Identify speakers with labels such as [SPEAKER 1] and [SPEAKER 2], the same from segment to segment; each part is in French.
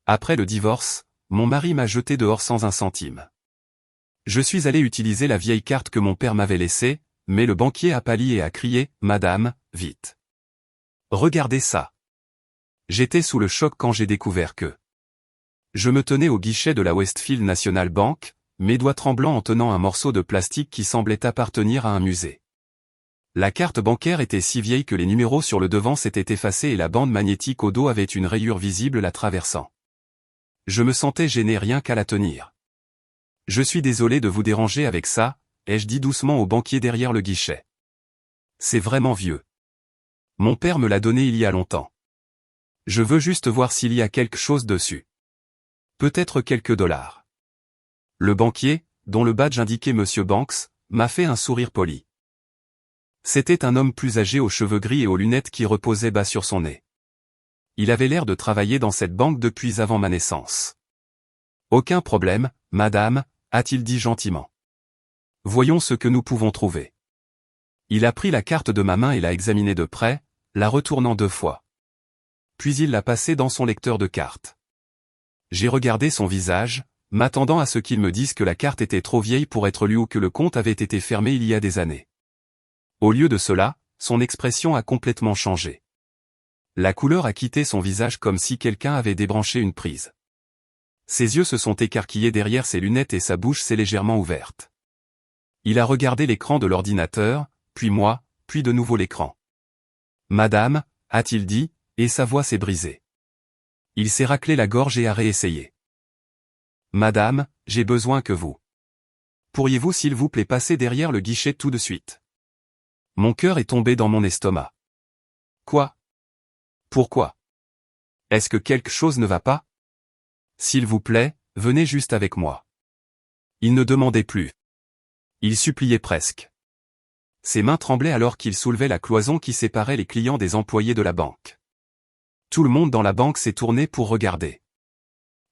[SPEAKER 1] Après le divorce, mon mari m'a jeté dehors sans un centime. Je suis allé utiliser la vieille carte que mon père m'avait laissée, mais le banquier a pâli et a crié « Madame, vite. Regardez ça !» J'étais sous le choc quand j'ai découvert que je me tenais au guichet de la Westfield National Bank, mes doigts tremblants en tenant un morceau de plastique qui semblait appartenir à un musée. La carte bancaire était si vieille que les numéros sur le devant s'étaient effacés et la bande magnétique au dos avait une rayure visible la traversant. Je me sentais gêné rien qu'à la tenir. « Je suis désolé de vous déranger avec ça », ai-je dit doucement au banquier derrière le guichet. « C'est vraiment vieux. Mon père me l'a donné il y a longtemps. Je veux juste voir s'il y a quelque chose dessus. Peut-être quelques dollars. » Le banquier, dont le badge indiquait Monsieur Banks, m'a fait un sourire poli. C'était un homme plus âgé aux cheveux gris et aux lunettes qui reposaient bas sur son nez. Il avait l'air de travailler dans cette banque depuis avant ma naissance. « Aucun problème, madame », a-t-il dit gentiment. « Voyons ce que nous pouvons trouver. » Il a pris la carte de ma main et l'a examinée de près, la retournant 2 fois. Puis il l'a passée dans son lecteur de cartes. J'ai regardé son visage, m'attendant à ce qu'il me dise que la carte était trop vieille pour être lue ou que le compte avait été fermé il y a des années. Au lieu de cela, son expression a complètement changé. La couleur a quitté son visage comme si quelqu'un avait débranché une prise. Ses yeux se sont écarquillés derrière ses lunettes et sa bouche s'est légèrement ouverte. Il a regardé l'écran de l'ordinateur, puis moi, puis de nouveau l'écran. « Madame », a-t-il dit, et sa voix s'est brisée. Il s'est raclé la gorge et a réessayé. « Madame, j'ai besoin que vous. Pourriez-vous s'il vous plaît passer derrière le guichet tout de suite ?» Mon cœur est tombé dans mon estomac. Quoi? Pourquoi? Est-ce que quelque chose ne va pas? S'il vous plaît, venez juste avec moi. Il ne demandait plus. Il suppliait presque. Ses mains tremblaient alors qu'il soulevait la cloison qui séparait les clients des employés de la banque. Tout le monde dans la banque s'est tourné pour regarder.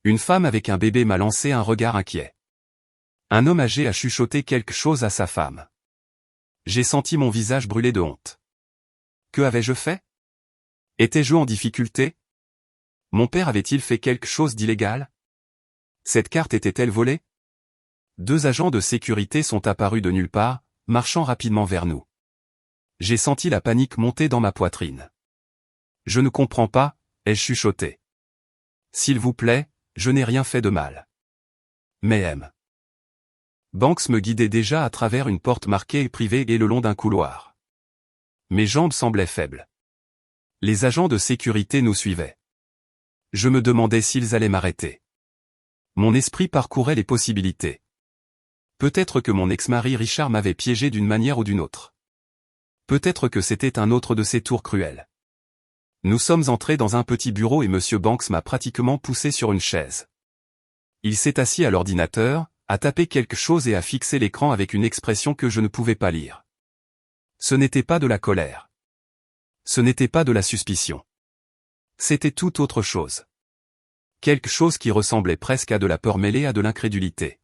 [SPEAKER 1] Une femme avec un bébé m'a lancé un regard inquiet. Un homme âgé a chuchoté quelque chose à sa femme. J'ai senti mon visage brûler de honte. Que avais-je fait? Étais-je en difficulté? Mon père avait-il fait quelque chose d'illégal? Cette carte était-elle volée? 2 agents de sécurité sont apparus de nulle part, marchant rapidement vers nous. J'ai senti la panique monter dans ma poitrine. Je ne comprends pas, ai-je chuchoté. S'il vous plaît, je n'ai rien fait de mal. Mais M. Banks me guidait déjà à travers une porte marquée privée et le long d'un couloir. Mes jambes semblaient faibles. Les agents de sécurité nous suivaient. Je me demandais s'ils allaient m'arrêter. Mon esprit parcourait les possibilités. Peut-être que mon ex-mari Richard m'avait piégé d'une manière ou d'une autre. Peut-être que c'était un autre de ces tours cruels. Nous sommes entrés dans un petit bureau et Monsieur Banks m'a pratiquement poussé sur une chaise. Il s'est assis à l'ordinateur, a tapé quelque chose et a fixé l'écran avec une expression que je ne pouvais pas lire. Ce n'était pas de la colère. Ce n'était pas de la suspicion. C'était tout autre chose. Quelque chose qui ressemblait presque à de la peur mêlée à de l'incrédulité.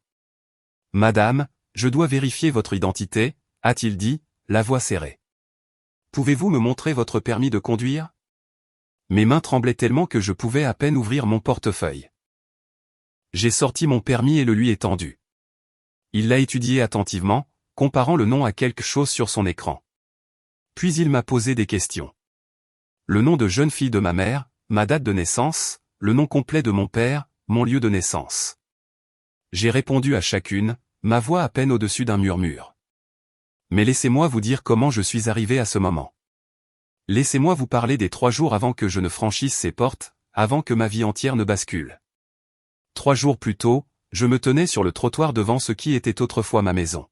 [SPEAKER 1] « Madame, je dois vérifier votre identité », a-t-il dit, la voix serrée. « Pouvez-vous me montrer votre permis de conduire ?» Mes mains tremblaient tellement que je pouvais à peine ouvrir mon portefeuille. J'ai sorti mon permis et le lui ai tendu. Il l'a étudié attentivement, comparant le nom à quelque chose sur son écran. Puis il m'a posé des questions. Le nom de jeune fille de ma mère, ma date de naissance, le nom complet de mon père, mon lieu de naissance. J'ai répondu à chacune, ma voix à peine au-dessus d'un murmure. Mais laissez-moi vous dire comment je suis arrivé à ce moment. Laissez-moi vous parler des 3 jours avant que je ne franchisse ces portes, avant que ma vie entière ne bascule. 3 jours plus tôt, je me tenais sur le trottoir devant ce qui était autrefois ma maison.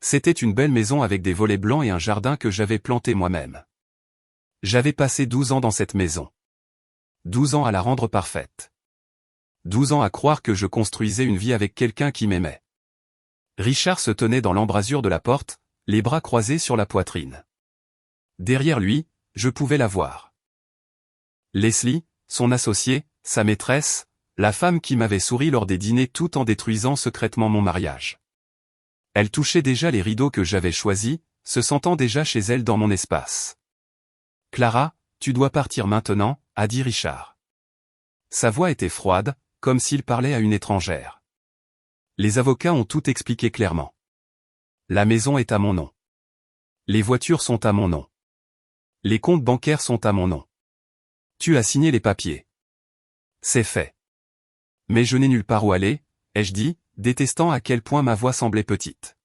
[SPEAKER 1] C'était une belle maison avec des volets blancs et un jardin que j'avais planté moi-même. J'avais passé 12 ans dans cette maison. 12 ans à la rendre parfaite. 12 ans à croire que je construisais une vie avec quelqu'un qui m'aimait. Richard se tenait dans l'embrasure de la porte, les bras croisés sur la poitrine. Derrière lui, je pouvais la voir. Leslie, son associée, sa maîtresse, la femme qui m'avait souri lors des dîners tout en détruisant secrètement mon mariage. Elle touchait déjà les rideaux que j'avais choisis, se sentant déjà chez elle dans mon espace. « Clara, tu dois partir maintenant », a dit Richard. Sa voix était froide, comme s'il parlait à une étrangère. Les avocats ont tout expliqué clairement. La maison est à mon nom. Les voitures sont à mon nom. Les comptes bancaires sont à mon nom. Tu as signé les papiers. C'est fait. Mais je n'ai nulle part où aller, ai-je dit, détestant à quel point ma voix semblait petite.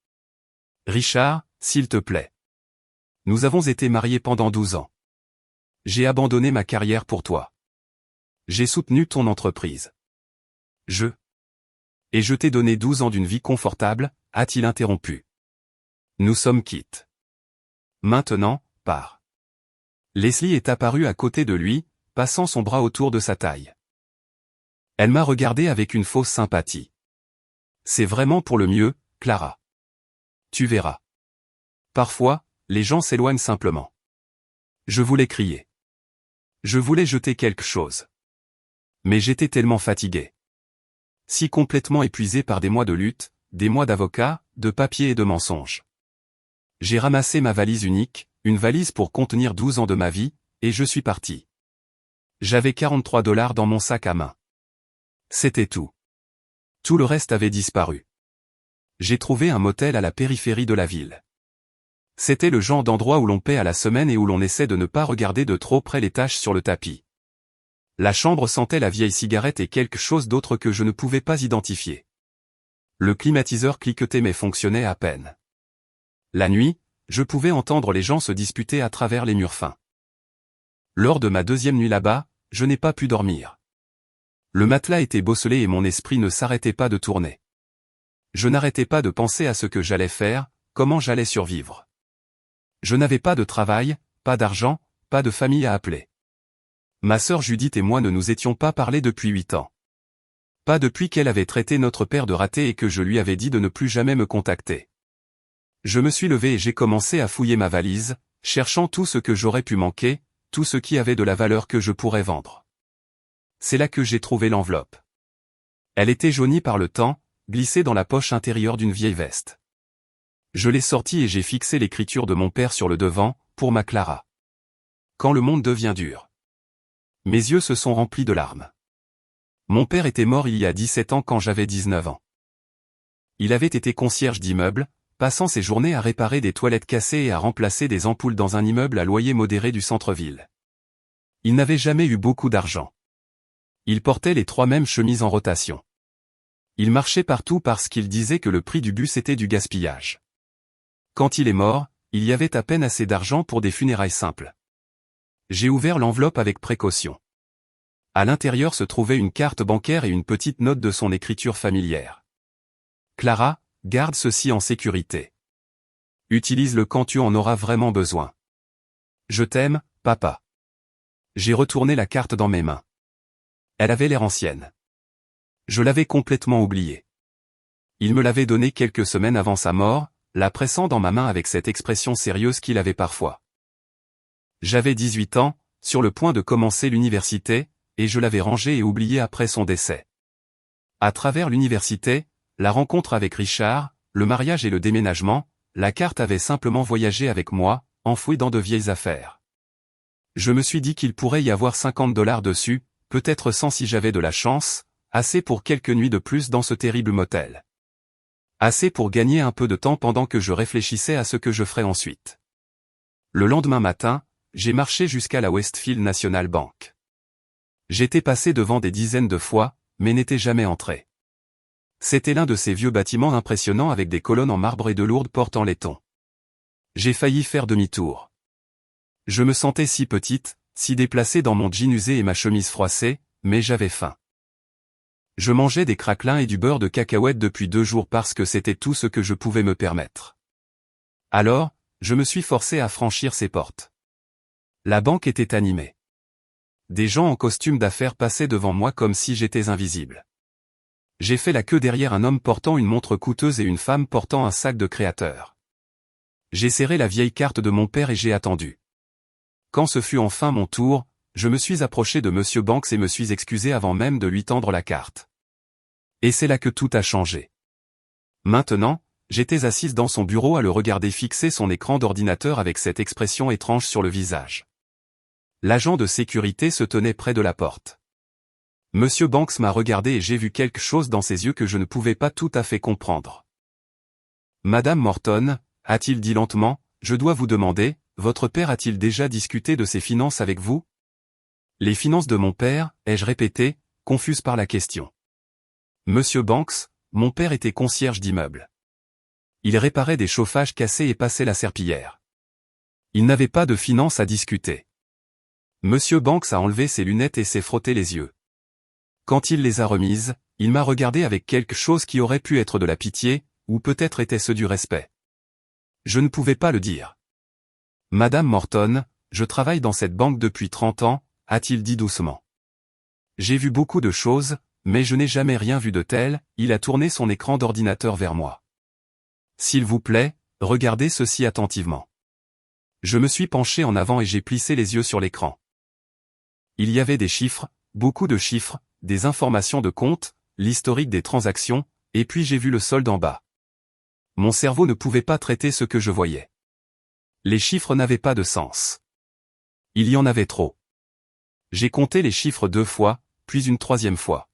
[SPEAKER 1] Richard, s'il te plaît. Nous avons été mariés pendant 12 ans. J'ai abandonné ma carrière pour toi. J'ai soutenu ton entreprise. Et je t'ai donné 12 ans d'une vie confortable, a-t-il interrompu. Nous sommes quittes. Maintenant, pars. Leslie est apparue à côté de lui, passant son bras autour de sa taille. Elle m'a regardé avec une fausse sympathie. C'est vraiment pour le mieux, Clara. Tu verras. Parfois, les gens s'éloignent simplement. Je voulais crier. Je voulais jeter quelque chose. Mais j'étais tellement fatigué. Si complètement épuisé par des mois de lutte, des mois d'avocat, de papiers et de mensonges. J'ai ramassé ma valise unique, une valise pour contenir 12 ans de ma vie, et je suis parti. J'avais $43 dans mon sac à main. C'était tout. Tout le reste avait disparu. J'ai trouvé un motel à la périphérie de la ville. C'était le genre d'endroit où l'on paie à la semaine et où l'on essaie de ne pas regarder de trop près les taches sur le tapis. La chambre sentait la vieille cigarette et quelque chose d'autre que je ne pouvais pas identifier. Le climatiseur cliquetait mais fonctionnait à peine. La nuit, je pouvais entendre les gens se disputer à travers les murs fins. Lors de ma deuxième nuit là-bas, je n'ai pas pu dormir. Le matelas était bosselé et mon esprit ne s'arrêtait pas de tourner. Je n'arrêtais pas de penser à ce que j'allais faire, comment j'allais survivre. Je n'avais pas de travail, pas d'argent, pas de famille à appeler. Ma sœur Judith et moi ne nous étions pas parlé depuis 8 ans. Pas depuis qu'elle avait traité notre père de raté et que je lui avais dit de ne plus jamais me contacter. Je me suis levé et j'ai commencé à fouiller ma valise, cherchant tout ce que j'aurais pu manquer, tout ce qui avait de la valeur que je pourrais vendre. C'est là que j'ai trouvé l'enveloppe. Elle était jaunie par le temps, glissée dans la poche intérieure d'une vieille veste. Je l'ai sortie et j'ai fixé l'écriture de mon père sur le devant, pour ma Clara. Quand le monde devient dur. Mes yeux se sont remplis de larmes. Mon père était mort il y a 17 ans quand j'avais 19 ans. Il avait été concierge d'immeuble, passant ses journées à réparer des toilettes cassées et à remplacer des ampoules dans un immeuble à loyer modéré du centre-ville. Il n'avait jamais eu beaucoup d'argent. Il portait les 3 mêmes chemises en rotation. Il marchait partout parce qu'il disait que le prix du bus était du gaspillage. Quand il est mort, il y avait à peine assez d'argent pour des funérailles simples. J'ai ouvert l'enveloppe avec précaution. À l'intérieur se trouvait une carte bancaire et une petite note de son écriture familière. Clara, garde ceci en sécurité. Utilise-le quand tu en auras vraiment besoin. Je t'aime, papa. J'ai retourné la carte dans mes mains. Elle avait l'air ancienne. Je l'avais complètement oubliée. Il me l'avait donnée quelques semaines avant sa mort, la pressant dans ma main avec cette expression sérieuse qu'il avait parfois. J'avais 18 ans, sur le point de commencer l'université, et je l'avais rangée et oubliée après son décès. À travers l'université, la rencontre avec Richard, le mariage et le déménagement, la carte avait simplement voyagé avec moi, enfouie dans de vieilles affaires. Je me suis dit qu'il pourrait y avoir $50 dessus, peut-être 100 si j'avais de la chance, assez pour quelques nuits de plus dans ce terrible motel. Assez pour gagner un peu de temps pendant que je réfléchissais à ce que je ferais ensuite. Le lendemain matin, j'ai marché jusqu'à la Westfield National Bank. J'étais passé devant des dizaines de fois, mais n'étais jamais entré. C'était l'un de ces vieux bâtiments impressionnants avec des colonnes en marbre et de lourdes portes en laiton. J'ai failli faire demi-tour. Je me sentais si petite, si déplacée dans mon jean usé et ma chemise froissée, mais j'avais faim. Je mangeais des craquelins et du beurre de cacahuète depuis 2 jours parce que c'était tout ce que je pouvais me permettre. Alors, je me suis forcé à franchir ces portes. La banque était animée. Des gens en costume d'affaires passaient devant moi comme si j'étais invisible. J'ai fait la queue derrière un homme portant une montre coûteuse et une femme portant un sac de créateur. J'ai serré la vieille carte de mon père et j'ai attendu. Quand ce fut enfin mon tour, je me suis approché de Monsieur Banks et me suis excusé avant même de lui tendre la carte. Et c'est là que tout a changé. Maintenant, j'étais assise dans son bureau à le regarder fixer son écran d'ordinateur avec cette expression étrange sur le visage. L'agent de sécurité se tenait près de la porte. Monsieur Banks m'a regardé et j'ai vu quelque chose dans ses yeux que je ne pouvais pas tout à fait comprendre. Madame Morton, a-t-il dit lentement, je dois vous demander, votre père a-t-il déjà discuté de ses finances avec vous? Les finances de mon père, ai-je répété, confuse par la question. Monsieur Banks, mon père était concierge d'immeuble. Il réparait des chauffages cassés et passait la serpillière. Il n'avait pas de finances à discuter. Monsieur Banks a enlevé ses lunettes et s'est frotté les yeux. Quand il les a remises, il m'a regardé avec quelque chose qui aurait pu être de la pitié, ou peut-être était-ce du respect. Je ne pouvais pas le dire. Madame Morton, je travaille dans cette banque depuis 30 ans, a-t-il dit doucement. J'ai vu beaucoup de choses, mais je n'ai jamais rien vu de tel, il a tourné son écran d'ordinateur vers moi. S'il vous plaît, regardez ceci attentivement. Je me suis penché en avant et j'ai plissé les yeux sur l'écran. Il y avait des chiffres, beaucoup de chiffres, des informations de compte, l'historique des transactions, et puis j'ai vu le solde en bas. Mon cerveau ne pouvait pas traiter ce que je voyais. Les chiffres n'avaient pas de sens. Il y en avait trop. J'ai compté les chiffres 2 fois, puis une 3e fois.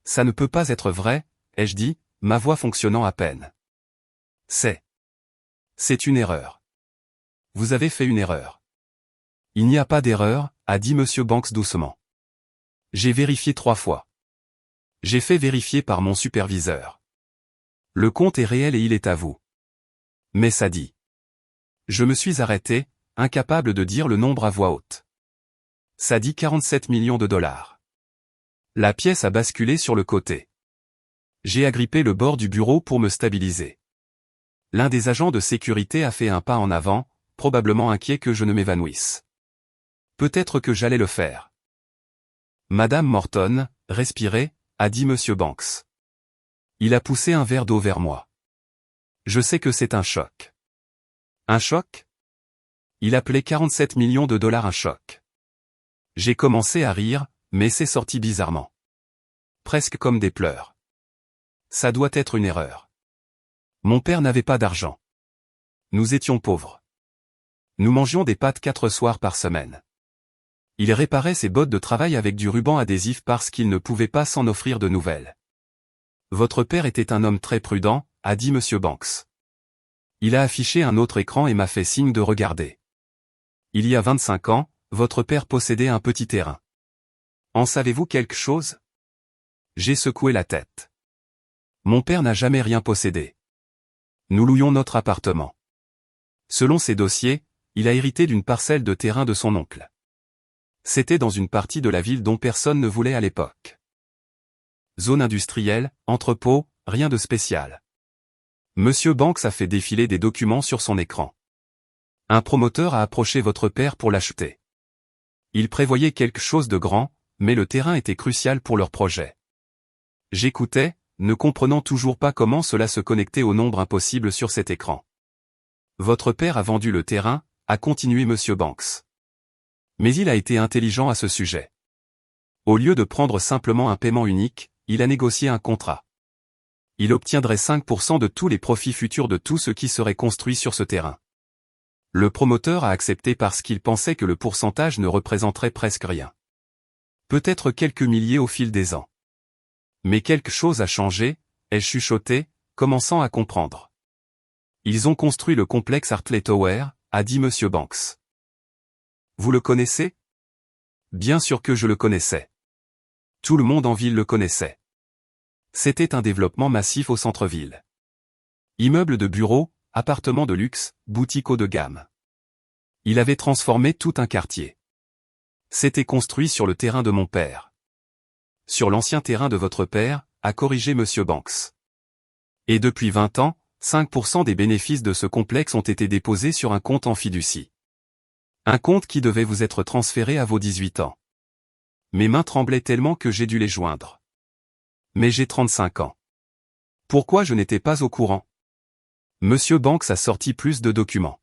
[SPEAKER 1] Ça ne peut pas être vrai, ai-je dit, ma voix fonctionnant à peine. C'est une erreur. Vous avez fait une erreur. Il n'y a pas d'erreur, a dit Monsieur Banks doucement. J'ai vérifié 3 fois. J'ai fait vérifier par mon superviseur. Le compte est réel et il est à vous. Mais ça dit. Je me suis arrêté, incapable de dire le nombre à voix haute. Ça dit 47 millions de dollars. La pièce a basculé sur le côté. J'ai agrippé le bord du bureau pour me stabiliser. L'un des agents de sécurité a fait un pas en avant, probablement inquiet que je ne m'évanouisse. Peut-être que j'allais le faire. Madame Morton, respirez, a dit Monsieur Banks. Il a poussé un verre d'eau vers moi. Je sais que c'est un choc. Un choc? Il appelait 47 millions de dollars un choc. J'ai commencé à rire, mais c'est sorti bizarrement. Presque comme des pleurs. Ça doit être une erreur. Mon père n'avait pas d'argent. Nous étions pauvres. Nous mangions des pâtes 4 soirs par semaine. Il réparait ses bottes de travail avec du ruban adhésif parce qu'il ne pouvait pas s'en offrir de nouvelles. Votre père était un homme très prudent, a dit Monsieur Banks. Il a affiché un autre écran et m'a fait signe de regarder. Il y a 25 ans, votre père possédait un petit terrain. En savez-vous quelque chose? J'ai secoué la tête. Mon père n'a jamais rien possédé. Nous louions notre appartement. Selon ses dossiers, il a hérité d'une parcelle de terrain de son oncle. C'était dans une partie de la ville dont personne ne voulait à l'époque. Zone industrielle, entrepôt, rien de spécial. Monsieur Banks a fait défiler des documents sur son écran. Un promoteur a approché votre père pour l'acheter. Il prévoyait quelque chose de grand, mais le terrain était crucial pour leur projet. J'écoutais, ne comprenant toujours pas comment cela se connectait au nombre impossible sur cet écran. Votre père a vendu le terrain, a continué Monsieur Banks. Mais il a été intelligent à ce sujet. Au lieu de prendre simplement un paiement unique, il a négocié un contrat. Il obtiendrait 5% de tous les profits futurs de tout ce qui serait construit sur ce terrain. Le promoteur a accepté parce qu'il pensait que le pourcentage ne représenterait presque rien. Peut-être quelques milliers au fil des ans. Mais quelque chose a changé, ai-je chuchoté, commençant à comprendre. Ils ont construit le complexe Hartley Tower, a dit Monsieur Banks. Vous le connaissez? Bien sûr que je le connaissais. Tout le monde en ville le connaissait. C'était un développement massif au centre-ville. Immeubles de bureaux, appartements de luxe, boutiques haut de gamme. Il avait transformé tout un quartier. C'était construit sur le terrain de mon père. Sur l'ancien terrain de votre père, a corrigé Monsieur Banks. Et depuis 20 ans, 5% des bénéfices de ce complexe ont été déposés sur un compte en fiducie. Un compte qui devait vous être transféré à vos 18 ans. Mes mains tremblaient tellement que j'ai dû les joindre. Mais j'ai 35 ans. Pourquoi je n'étais pas au courant? Monsieur Banks a sorti plus de documents.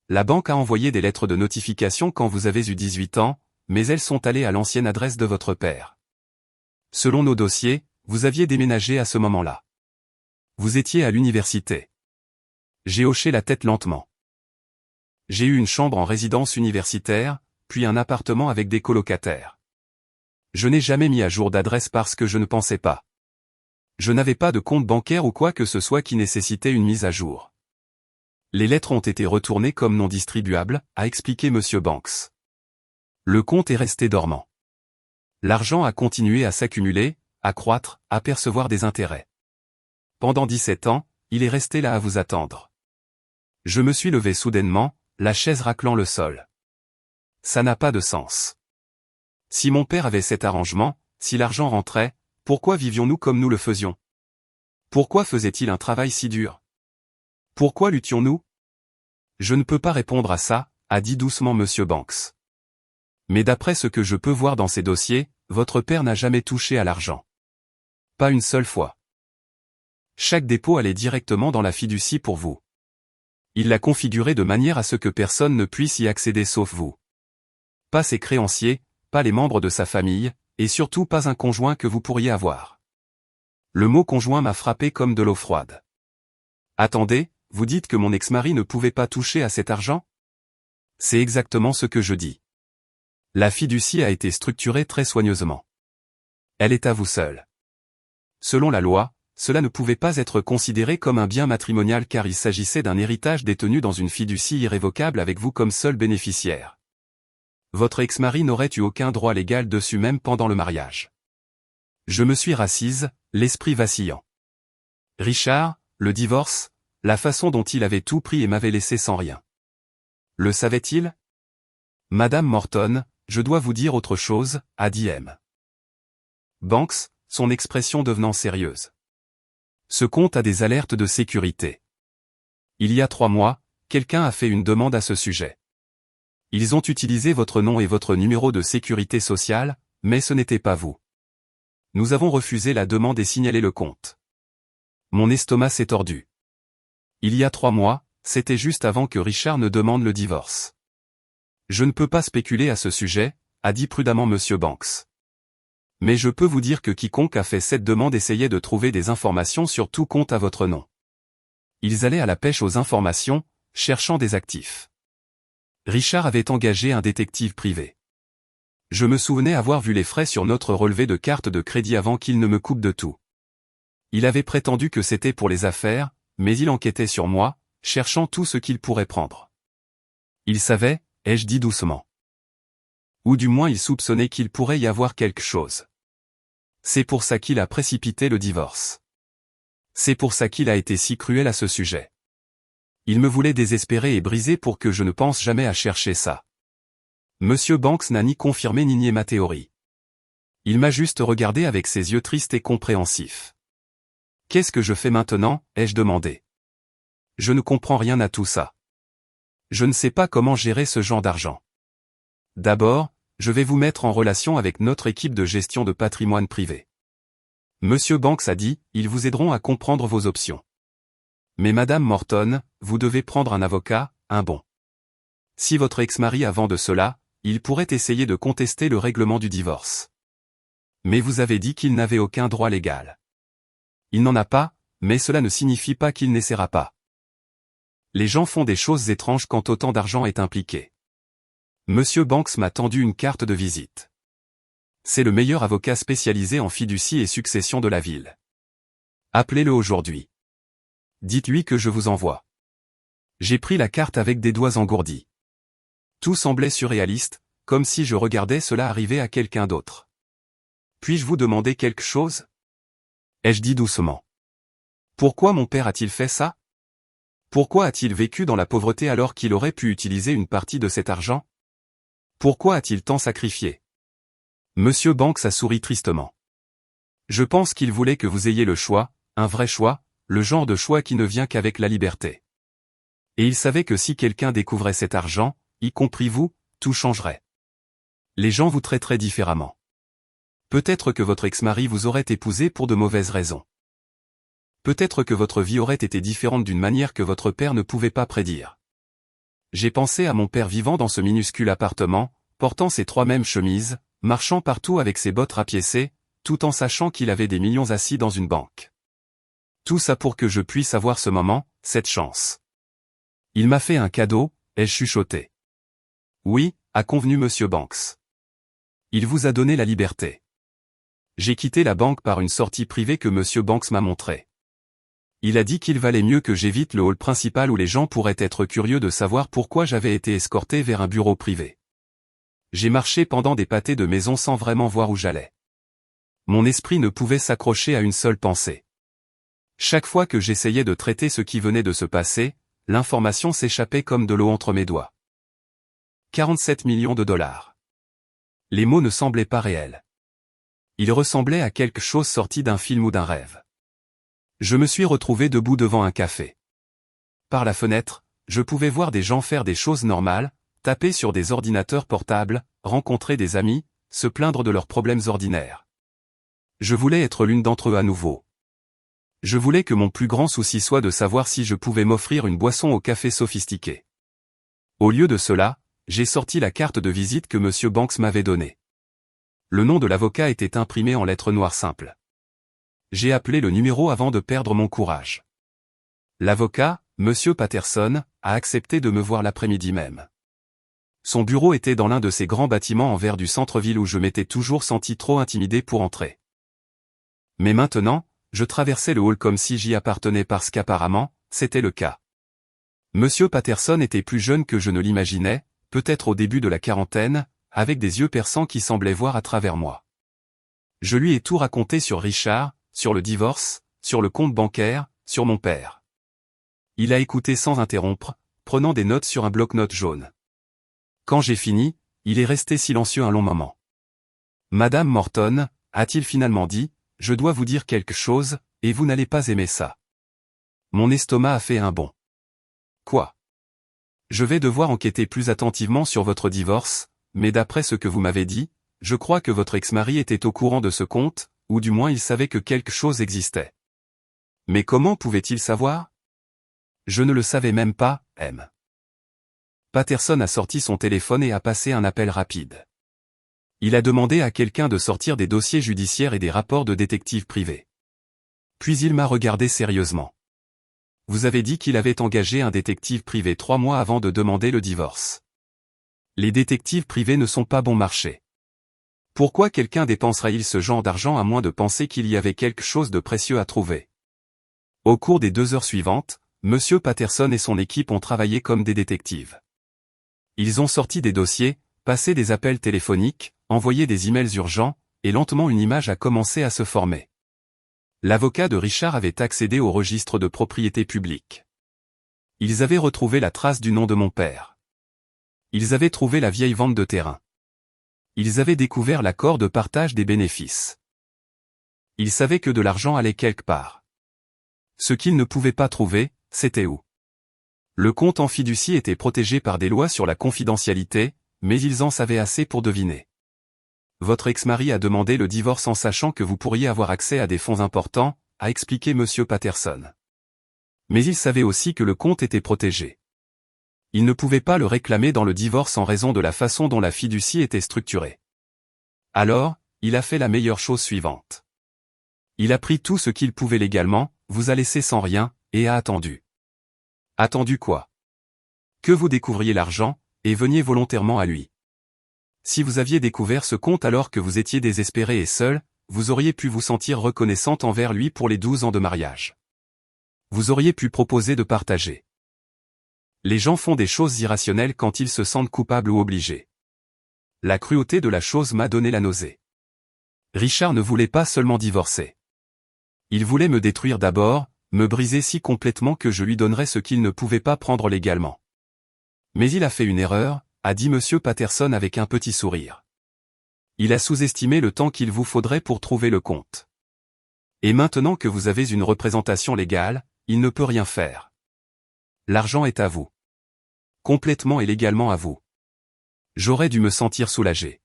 [SPEAKER 1] La banque a envoyé des lettres de notification quand vous avez eu 18 ans, mais elles sont allées à l'ancienne adresse de votre père. Selon nos dossiers, vous aviez déménagé à ce moment-là. Vous étiez à l'université. J'ai hoché la tête lentement. J'ai eu une chambre en résidence universitaire, puis un appartement avec des colocataires. Je n'ai jamais mis à jour d'adresse parce que je ne pensais pas. Je n'avais pas de compte bancaire ou quoi que ce soit qui nécessitait une mise à jour. Les lettres ont été retournées comme non distribuables, a expliqué Monsieur Banks. Le compte est resté dormant. L'argent a continué à s'accumuler, à croître, à percevoir des intérêts. Pendant 17 ans, il est resté là à vous attendre. Je me suis levé soudainement, la chaise raclant le sol. Ça n'a pas de sens. Si mon père avait cet arrangement, si l'argent rentrait, pourquoi vivions-nous comme nous le faisions? Pourquoi faisait-il un travail si dur? Pourquoi luttions-nous? Je ne peux pas répondre à ça, a dit doucement Monsieur Banks. Mais d'après ce que je peux voir dans ces dossiers, votre père n'a jamais touché à l'argent. Pas une seule fois. Chaque dépôt allait directement dans la fiducie pour vous. Il l'a configuré de manière à ce que personne ne puisse y accéder sauf vous. Pas ses créanciers, pas les membres de sa famille, et surtout pas un conjoint que vous pourriez avoir. Le mot conjoint m'a frappé comme de l'eau froide. Attendez, vous dites que mon ex-mari ne pouvait pas toucher à cet argent? C'est exactement ce que je dis. La fiducie a été structurée très soigneusement. Elle est à vous seul. Selon la loi, cela ne pouvait pas être considéré comme un bien matrimonial car il s'agissait d'un héritage détenu dans une fiducie irrévocable avec vous comme seul bénéficiaire. Votre ex-mari n'aurait eu aucun droit légal dessus même pendant le mariage. Je me suis rassise, l'esprit vacillant. Richard, le divorce, la façon dont il avait tout pris et m'avait laissé sans rien. Le savait-il? Madame Morton, je dois vous dire autre chose, a dit M. Banks, son expression devenant sérieuse. Ce compte a des alertes de sécurité. Il y a 3 mois, quelqu'un a fait une demande à ce sujet. Ils ont utilisé votre nom et votre numéro de sécurité sociale, mais ce n'était pas vous. Nous avons refusé la demande et signalé le compte. Mon estomac s'est tordu. Il y a 3 mois, c'était juste avant que Richard ne demande le divorce. Je ne peux pas spéculer à ce sujet, a dit prudemment Monsieur Banks. Mais je peux vous dire que quiconque a fait cette demande essayait de trouver des informations sur tout compte à votre nom. Ils allaient à la pêche aux informations, cherchant des actifs. Richard avait engagé un détective privé. Je me souvenais avoir vu les frais sur notre relevé de carte de crédit avant qu'il ne me coupe de tout. Il avait prétendu que c'était pour les affaires, mais il enquêtait sur moi, cherchant tout ce qu'il pourrait prendre. Il savait, ai-je dit doucement. Ou du moins il soupçonnait qu'il pourrait y avoir quelque chose. C'est pour ça qu'il a précipité le divorce. C'est pour ça qu'il a été si cruel à ce sujet. Il me voulait désespéré et brisé pour que je ne pense jamais à chercher ça. Monsieur Banks n'a ni confirmé ni nié ma théorie. Il m'a juste regardé avec ses yeux tristes et compréhensifs. Qu'est-ce que je fais maintenant, ai-je demandé. Je ne comprends rien à tout ça. Je ne sais pas comment gérer ce genre d'argent. D'abord, je vais vous mettre en relation avec notre équipe de gestion de patrimoine privé. Monsieur Banks a dit, ils vous aideront à comprendre vos options. Mais Madame Morton, vous devez prendre un avocat, un bon. Si votre ex-mari a vent de cela, il pourrait essayer de contester le règlement du divorce. Mais vous avez dit qu'il n'avait aucun droit légal. Il n'en a pas, mais cela ne signifie pas qu'il n'essaiera pas. Les gens font des choses étranges quand autant d'argent est impliqué. Monsieur Banks m'a tendu une carte de visite. C'est le meilleur avocat spécialisé en fiducie et succession de la ville. Appelez-le aujourd'hui. Dites-lui que je vous envoie. J'ai pris la carte avec des doigts engourdis. Tout semblait surréaliste, comme si je regardais cela arriver à quelqu'un d'autre. Puis-je vous demander quelque chose? Ai-je dit doucement. Pourquoi mon père a-t-il fait ça? Pourquoi a-t-il vécu dans la pauvreté alors qu'il aurait pu utiliser une partie de cet argent? Pourquoi a-t-il tant sacrifié? Monsieur Banks a souri tristement. Je pense qu'il voulait que vous ayez le choix, un vrai choix, le genre de choix qui ne vient qu'avec la liberté. Et il savait que si quelqu'un découvrait cet argent, y compris vous, tout changerait. Les gens vous traiteraient différemment. Peut-être que votre ex-mari vous aurait épousé pour de mauvaises raisons. Peut-être que votre vie aurait été différente d'une manière que votre père ne pouvait pas prédire. J'ai pensé à mon père vivant dans ce minuscule appartement, portant ses 3 mêmes chemises, marchant partout avec ses bottes rapiécées, tout en sachant qu'il avait des millions assis dans une banque. Tout ça pour que je puisse avoir ce moment, cette chance. Il m'a fait un cadeau, ai-je chuchoté. Oui, a convenu Monsieur Banks. Il vous a donné la liberté. J'ai quitté la banque par une sortie privée que Monsieur Banks m'a montrée. Il a dit qu'il valait mieux que j'évite le hall principal où les gens pourraient être curieux de savoir pourquoi j'avais été escorté vers un bureau privé. J'ai marché pendant des pâtés de maison sans vraiment voir où j'allais. Mon esprit ne pouvait s'accrocher à une seule pensée. Chaque fois que j'essayais de traiter ce qui venait de se passer, l'information s'échappait comme de l'eau entre mes doigts. 47 millions de dollars. Les mots ne semblaient pas réels. Ils ressemblaient à quelque chose sorti d'un film ou d'un rêve. Je me suis retrouvé debout devant un café. Par la fenêtre, je pouvais voir des gens faire des choses normales, taper sur des ordinateurs portables, rencontrer des amis, se plaindre de leurs problèmes ordinaires. Je voulais être l'une d'entre eux à nouveau. Je voulais que mon plus grand souci soit de savoir si je pouvais m'offrir une boisson au café sophistiqué. Au lieu de cela, j'ai sorti la carte de visite que Monsieur Banks m'avait donnée. Le nom de l'avocat était imprimé en lettres noires simples. J'ai appelé le numéro avant de perdre mon courage. L'avocat, Monsieur Patterson, a accepté de me voir l'après-midi même. Son bureau était dans l'un de ces grands bâtiments en verre du centre-ville où je m'étais toujours senti trop intimidé pour entrer. Mais maintenant, je traversais le hall comme si j'y appartenais parce qu'apparemment, c'était le cas. Monsieur Patterson était plus jeune que je ne l'imaginais, peut-être au début de la quarantaine, avec des yeux perçants qui semblaient voir à travers moi. Je lui ai tout raconté sur Richard, sur le divorce, sur le compte bancaire, sur mon père. Il a écouté sans interrompre, prenant des notes sur un bloc-notes jaune. Quand j'ai fini, il est resté silencieux un long moment. Madame Morton, a-t-il finalement dit, je dois vous dire quelque chose, et vous n'allez pas aimer ça. Mon estomac a fait un bond. Quoi? Je vais devoir enquêter plus attentivement sur votre divorce, mais d'après ce que vous m'avez dit, je crois que votre ex-mari était au courant de ce compte, ou du moins il savait que quelque chose existait. Mais comment pouvait-il savoir? Je ne le savais même pas, M. Patterson a sorti son téléphone et a passé un appel rapide. Il a demandé à quelqu'un de sortir des dossiers judiciaires et des rapports de détectives privés. Puis il m'a regardé sérieusement. Vous avez dit qu'il avait engagé un détective privé 3 mois avant de demander le divorce. Les détectives privés ne sont pas bon marché. Pourquoi quelqu'un dépenserait-il ce genre d'argent à moins de penser qu'il y avait quelque chose de précieux à trouver? Au cours des 2 heures suivantes, Monsieur Patterson et son équipe ont travaillé comme des détectives. Ils ont sorti des dossiers, passé des appels téléphoniques, envoyé des emails urgents, et lentement une image a commencé à se former. L'avocat de Richard avait accédé au registre de propriété publique. Ils avaient retrouvé la trace du nom de mon père. Ils avaient trouvé la vieille vente de terrain. Ils avaient découvert l'accord de partage des bénéfices. Ils savaient que de l'argent allait quelque part. Ce qu'ils ne pouvaient pas trouver, c'était où. Le compte en fiducie était protégé par des lois sur la confidentialité, mais ils en savaient assez pour deviner. Votre ex-mari a demandé le divorce en sachant que vous pourriez avoir accès à des fonds importants, a expliqué Monsieur Patterson. Mais il savait aussi que le compte était protégé. Il ne pouvait pas le réclamer dans le divorce en raison de la façon dont la fiducie était structurée. Alors, il a fait la meilleure chose suivante. Il a pris tout ce qu'il pouvait légalement, vous a laissé sans rien, et a attendu. Attendu quoi? Que vous découvriez l'argent, et veniez volontairement à lui. Si vous aviez découvert ce compte alors que vous étiez désespéré et seul, vous auriez pu vous sentir reconnaissante envers lui pour les 12 ans de mariage. Vous auriez pu proposer de partager. Les gens font des choses irrationnelles quand ils se sentent coupables ou obligés. La cruauté de la chose m'a donné la nausée. Richard ne voulait pas seulement divorcer. Il voulait me détruire d'abord, me briser si complètement que je lui donnerais ce qu'il ne pouvait pas prendre légalement. Mais il a fait une erreur, a dit Monsieur Patterson avec un petit sourire. Il a sous-estimé le temps qu'il vous faudrait pour trouver le compte. Et maintenant que vous avez une représentation légale, il ne peut rien faire. L'argent est à vous. Complètement et légalement à vous. J'aurais dû me sentir soulagé.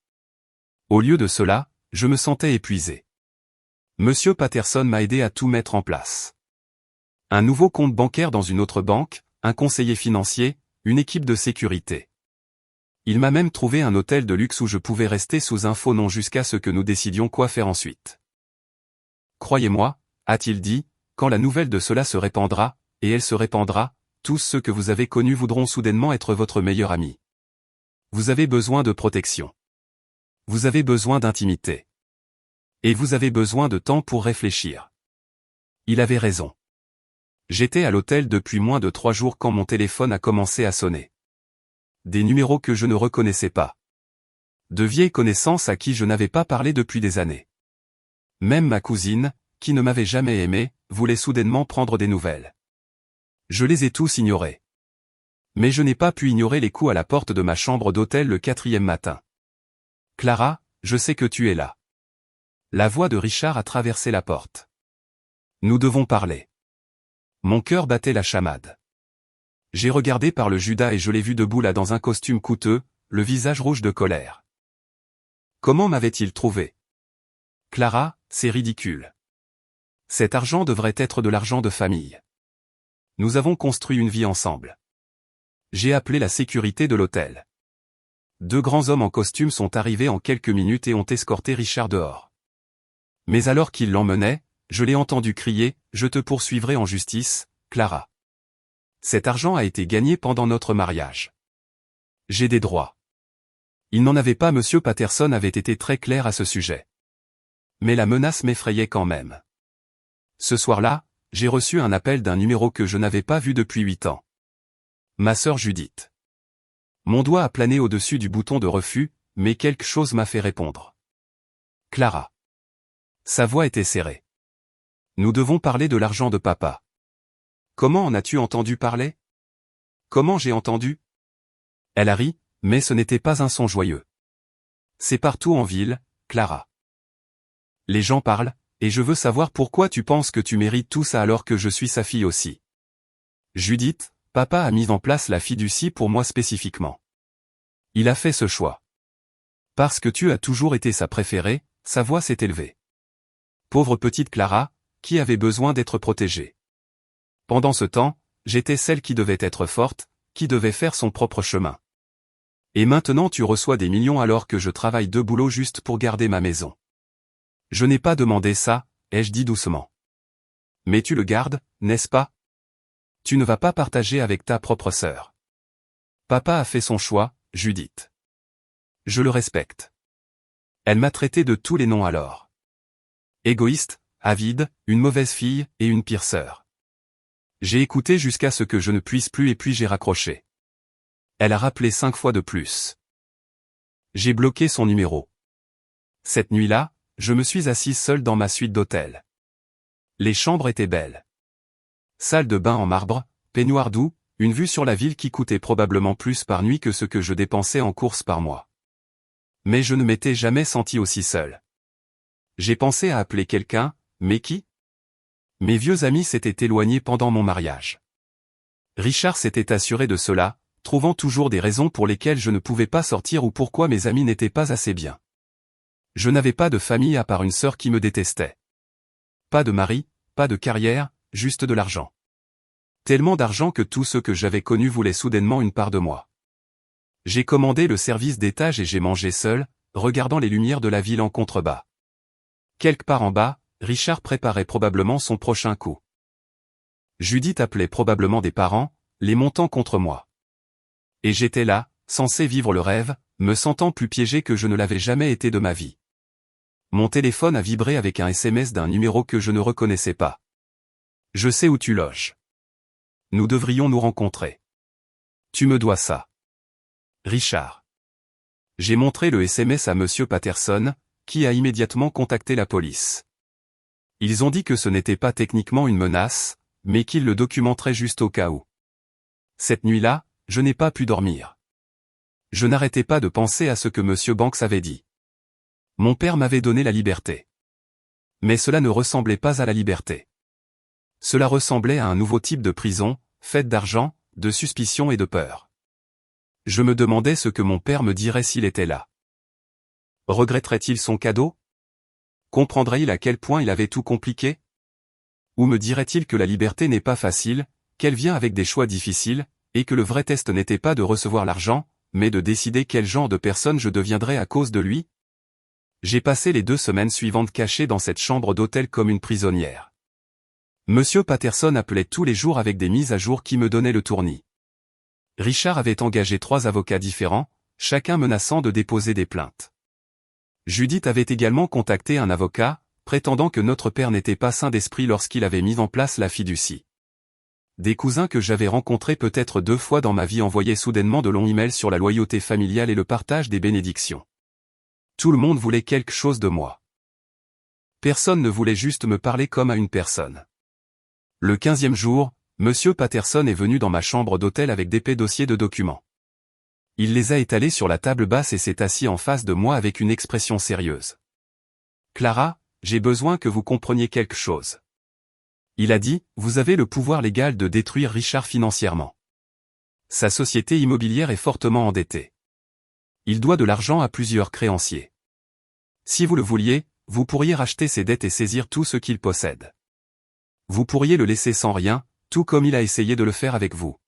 [SPEAKER 1] Au lieu de cela, je me sentais épuisé. Monsieur Patterson m'a aidé à tout mettre en place. Un nouveau compte bancaire dans une autre banque, un conseiller financier, une équipe de sécurité. Il m'a même trouvé un hôtel de luxe où je pouvais rester sous un faux nom jusqu'à ce que nous décidions quoi faire ensuite. Croyez-moi, a-t-il dit, quand la nouvelle de cela se répandra, et elle se répandra, tous ceux que vous avez connus voudront soudainement être votre meilleur ami. Vous avez besoin de protection. Vous avez besoin d'intimité. Et vous avez besoin de temps pour réfléchir. Il avait raison. J'étais à l'hôtel depuis moins de 3 jours quand mon téléphone a commencé à sonner. Des numéros que je ne reconnaissais pas. De vieilles connaissances à qui je n'avais pas parlé depuis des années. Même ma cousine, qui ne m'avait jamais aimé, voulait soudainement prendre des nouvelles. Je les ai tous ignorés. Mais je n'ai pas pu ignorer les coups à la porte de ma chambre d'hôtel le 4e matin. « Clara, je sais que tu es là. » La voix de Richard a traversé la porte. « Nous devons parler. » Mon cœur battait la chamade. J'ai regardé par le Judas et je l'ai vu debout là dans un costume coûteux, le visage rouge de colère. Comment m'avait-il trouvé? Clara, c'est ridicule. Cet argent devrait être de l'argent de famille. Nous avons construit une vie ensemble. J'ai appelé la sécurité de l'hôtel. 2 grands hommes en costume sont arrivés en quelques minutes et ont escorté Richard dehors. Mais alors qu'ils l'emmenaient, je l'ai entendu crier « Je te poursuivrai en justice, Clara. » Cet argent a été gagné pendant notre mariage. J'ai des droits. Il n'en avait pas. Monsieur Patterson avait été très clair à ce sujet. Mais la menace m'effrayait quand même. Ce soir-là, j'ai reçu un appel d'un numéro que je n'avais pas vu depuis 8 ans. Ma sœur Judith. Mon doigt a plané au-dessus du bouton de refus, mais quelque chose m'a fait répondre. Clara. Sa voix était serrée. Nous devons parler de l'argent de papa. Comment en as-tu entendu parler? Comment j'ai entendu? Elle a ri, mais ce n'était pas un son joyeux. C'est partout en ville, Clara. Les gens parlent, et je veux savoir pourquoi tu penses que tu mérites tout ça alors que je suis sa fille aussi. Judith, papa a mis en place la fiducie pour moi spécifiquement. Il a fait ce choix. Parce que tu as toujours été sa préférée, sa voix s'est élevée. Pauvre petite Clara, qui avait besoin d'être protégée. Pendant ce temps, j'étais celle qui devait être forte, qui devait faire son propre chemin. Et maintenant tu reçois des millions alors que je travaille 2 boulots juste pour garder ma maison. Je n'ai pas demandé ça, ai-je dit doucement. Mais tu le gardes, n'est-ce pas? Tu ne vas pas partager avec ta propre sœur. Papa a fait son choix, Judith. Je le respecte. Elle m'a traité de tous les noms alors. Égoïste, avide, une mauvaise fille et une pire sœur. J'ai écouté jusqu'à ce que je ne puisse plus et puis j'ai raccroché. Elle a rappelé 5 fois de plus. J'ai bloqué son numéro. Cette nuit-là, je me suis assise seule dans ma suite d'hôtel. Les chambres étaient belles. Salle de bain en marbre, peignoir doux, une vue sur la ville qui coûtait probablement plus par nuit que ce que je dépensais en courses par mois. Mais je ne m'étais jamais senti aussi seul. J'ai pensé à appeler quelqu'un, mais qui? Mes vieux amis s'étaient éloignés pendant mon mariage. Richard s'était assuré de cela, trouvant toujours des raisons pour lesquelles je ne pouvais pas sortir ou pourquoi mes amis n'étaient pas assez bien. Je n'avais pas de famille à part une sœur qui me détestait. Pas de mari, pas de carrière, juste de l'argent. Tellement d'argent que tous ceux que j'avais connus voulaient soudainement une part de moi. J'ai commandé le service d'étage et j'ai mangé seul, regardant les lumières de la ville en contrebas. Quelque part en bas, Richard préparait probablement son prochain coup. Judith appelait probablement des parents, les montant contre moi. Et j'étais là, censé vivre le rêve, me sentant plus piégé que je ne l'avais jamais été de ma vie. Mon téléphone a vibré avec un SMS d'un numéro que je ne reconnaissais pas. Je sais où tu loges. Nous devrions nous rencontrer. Tu me dois ça. Richard. J'ai montré le SMS à Monsieur Patterson, qui a immédiatement contacté la police. Ils ont dit que ce n'était pas techniquement une menace, mais qu'ils le documenteraient juste au cas où. Cette nuit-là, je n'ai pas pu dormir. Je n'arrêtais pas de penser à ce que Monsieur Banks avait dit. Mon père m'avait donné la liberté. Mais cela ne ressemblait pas à la liberté. Cela ressemblait à un nouveau type de prison, faite d'argent, de suspicion et de peur. Je me demandais ce que mon père me dirait s'il était là. Regretterait-il son cadeau? Comprendrait-il à quel point il avait tout compliqué? Ou me dirait-il que la liberté n'est pas facile, qu'elle vient avec des choix difficiles, et que le vrai test n'était pas de recevoir l'argent, mais de décider quel genre de personne je deviendrais à cause de lui? J'ai passé les 2 semaines suivantes cachée dans cette chambre d'hôtel comme une prisonnière. Monsieur Patterson appelait tous les jours avec des mises à jour qui me donnaient le tournis. Richard avait engagé 3 avocats différents, chacun menaçant de déposer des plaintes. Judith avait également contacté un avocat, prétendant que notre père n'était pas sain d'esprit lorsqu'il avait mis en place la fiducie. Des cousins que j'avais rencontrés peut-être 2 fois dans ma vie envoyaient soudainement de longs emails sur la loyauté familiale et le partage des bénédictions. Tout le monde voulait quelque chose de moi. Personne ne voulait juste me parler comme à une personne. Le 15e jour, Monsieur Patterson est venu dans ma chambre d'hôtel avec d'épais dossiers de documents. Il les a étalés sur la table basse et s'est assis en face de moi avec une expression sérieuse. « Clara, j'ai besoin que vous compreniez quelque chose. » Il a dit, « Vous avez le pouvoir légal de détruire Richard financièrement. Sa société immobilière est fortement endettée. Il doit de l'argent à plusieurs créanciers. Si vous le vouliez, vous pourriez racheter ses dettes et saisir tout ce qu'il possède. Vous pourriez le laisser sans rien, tout comme il a essayé de le faire avec vous.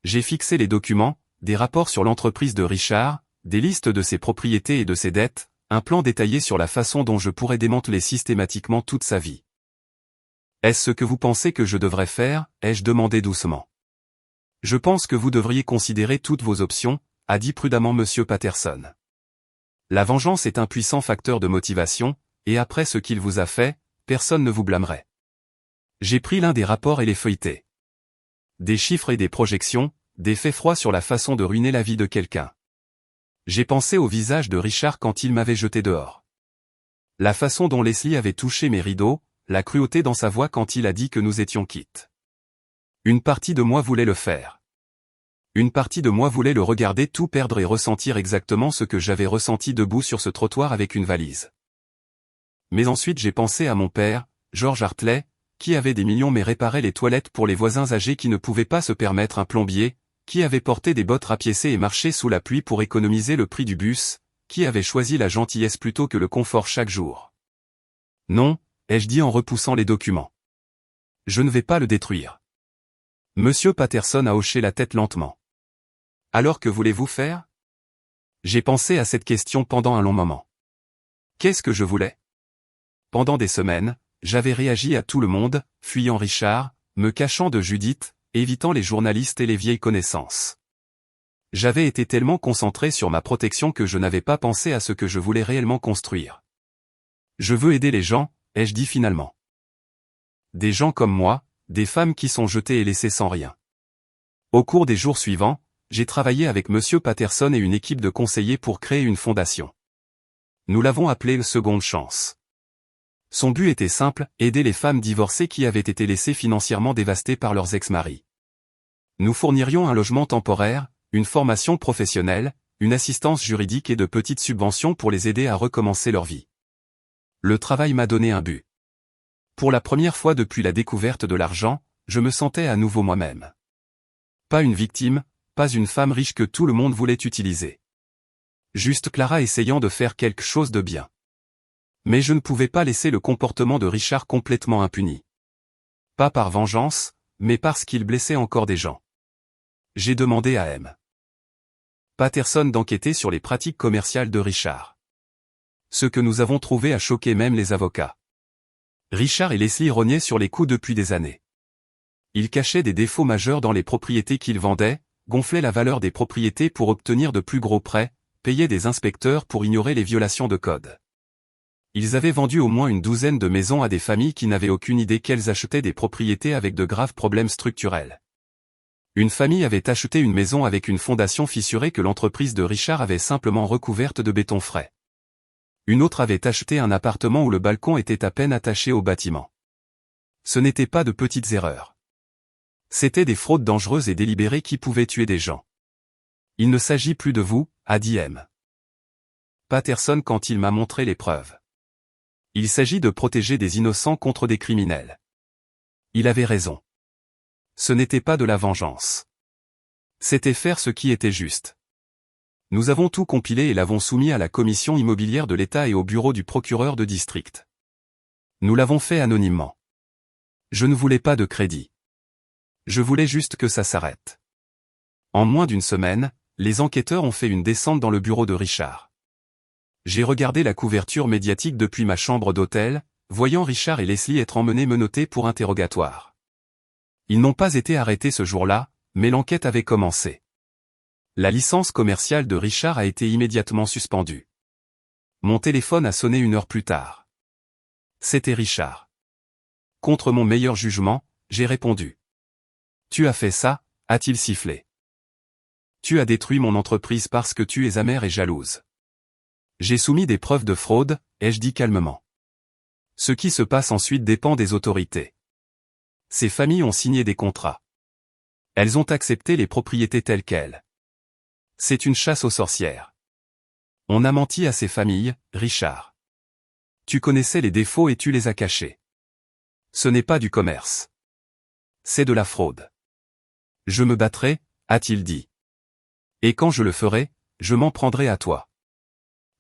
[SPEAKER 1] J'ai fixé les documents, des rapports sur l'entreprise de Richard, des listes de ses propriétés et de ses dettes, un plan détaillé sur la façon dont je pourrais démanteler systématiquement toute sa vie. Est-ce ce que vous pensez que je devrais faire, ai-je demandé doucement. Je pense que vous devriez considérer toutes vos options, a dit prudemment Monsieur Patterson. La vengeance est un puissant facteur de motivation, et après ce qu'il vous a fait, personne ne vous blâmerait. J'ai pris l'un des rapports et les feuilleté. Des chiffres et des projections, des faits froids sur la façon de ruiner la vie de quelqu'un. J'ai pensé au visage de Richard quand il m'avait jeté dehors. La façon dont Leslie avait touché mes rideaux, la cruauté dans sa voix quand il a dit que nous étions quittes. Une partie de moi voulait le faire. Une partie de moi voulait le regarder tout perdre et ressentir exactement ce que j'avais ressenti debout sur ce trottoir avec une valise. Mais ensuite j'ai pensé à mon père, George Hartley, qui avait des millions mais réparait les toilettes pour les voisins âgés qui ne pouvaient pas se permettre un plombier, qui avait porté des bottes rapiécées et marché sous la pluie pour économiser le prix du bus, qui avait choisi la gentillesse plutôt que le confort chaque jour. Non, ai-je dit en repoussant les documents. Je ne vais pas le détruire. Monsieur Patterson a hoché la tête lentement. Alors que voulez-vous faire? J'ai pensé à cette question pendant un long moment. Qu'est-ce que je voulais? Pendant des semaines, j'avais réagi à tout le monde, fuyant Richard, me cachant de Judith, évitant les journalistes et les vieilles connaissances. J'avais été tellement concentré sur ma protection que je n'avais pas pensé à ce que je voulais réellement construire. Je veux aider les gens, ai-je dit finalement. Des gens comme moi, des femmes qui sont jetées et laissées sans rien. Au cours des jours suivants, j'ai travaillé avec Monsieur Patterson et une équipe de conseillers pour créer une fondation. Nous l'avons appelée Seconde Chance. Son but était simple, aider les femmes divorcées qui avaient été laissées financièrement dévastées par leurs ex-maris. Nous fournirions un logement temporaire, une formation professionnelle, une assistance juridique et de petites subventions pour les aider à recommencer leur vie. Le travail m'a donné un but. Pour la première fois depuis la découverte de l'argent, je me sentais à nouveau moi-même. Pas une victime, pas une femme riche que tout le monde voulait utiliser. Juste Clara essayant de faire quelque chose de bien. Mais je ne pouvais pas laisser le comportement de Richard complètement impuni. Pas par vengeance, mais parce qu'il blessait encore des gens. J'ai demandé à M. Patterson d'enquêter sur les pratiques commerciales de Richard. Ce que nous avons trouvé a choqué même les avocats. Richard et Leslie rognaient sur les coûts depuis des années. Ils cachaient des défauts majeurs dans les propriétés qu'ils vendaient, gonflaient la valeur des propriétés pour obtenir de plus gros prêts, payaient des inspecteurs pour ignorer les violations de code. Ils avaient vendu au moins une douzaine de maisons à des familles qui n'avaient aucune idée qu'elles achetaient des propriétés avec de graves problèmes structurels. Une famille avait acheté une maison avec une fondation fissurée que l'entreprise de Richard avait simplement recouverte de béton frais. Une autre avait acheté un appartement où le balcon était à peine attaché au bâtiment. Ce n'étaient pas de petites erreurs. C'étaient des fraudes dangereuses et délibérées qui pouvaient tuer des gens. Il ne s'agit plus de vous, a dit M. Patterson quand il m'a montré les preuves. Il s'agit de protéger des innocents contre des criminels. Il avait raison. Ce n'était pas de la vengeance. C'était faire ce qui était juste. Nous avons tout compilé et l'avons soumis à la commission immobilière de l'État et au bureau du procureur de district. Nous l'avons fait anonymement. Je ne voulais pas de crédit. Je voulais juste que ça s'arrête. En moins d'une semaine, les enquêteurs ont fait une descente dans le bureau de Richard. J'ai regardé la couverture médiatique depuis ma chambre d'hôtel, voyant Richard et Leslie être emmenés menottés pour interrogatoire. Ils n'ont pas été arrêtés ce jour-là, mais l'enquête avait commencé. La licence commerciale de Richard a été immédiatement suspendue. Mon téléphone a sonné 1 heure plus tard. C'était Richard. Contre mon meilleur jugement, j'ai répondu. Tu as fait ça, a-t-il sifflé. Tu as détruit mon entreprise parce que tu es amère et jalouse. J'ai soumis des preuves de fraude, ai-je dit calmement. Ce qui se passe ensuite dépend des autorités. Ces familles ont signé des contrats. Elles ont accepté les propriétés telles quelles. C'est une chasse aux sorcières. On a menti à ces familles, Richard. Tu connaissais les défauts et tu les as cachés. Ce n'est pas du commerce. C'est de la fraude. Je me battrai, a-t-il dit. Et quand je le ferai, je m'en prendrai à toi.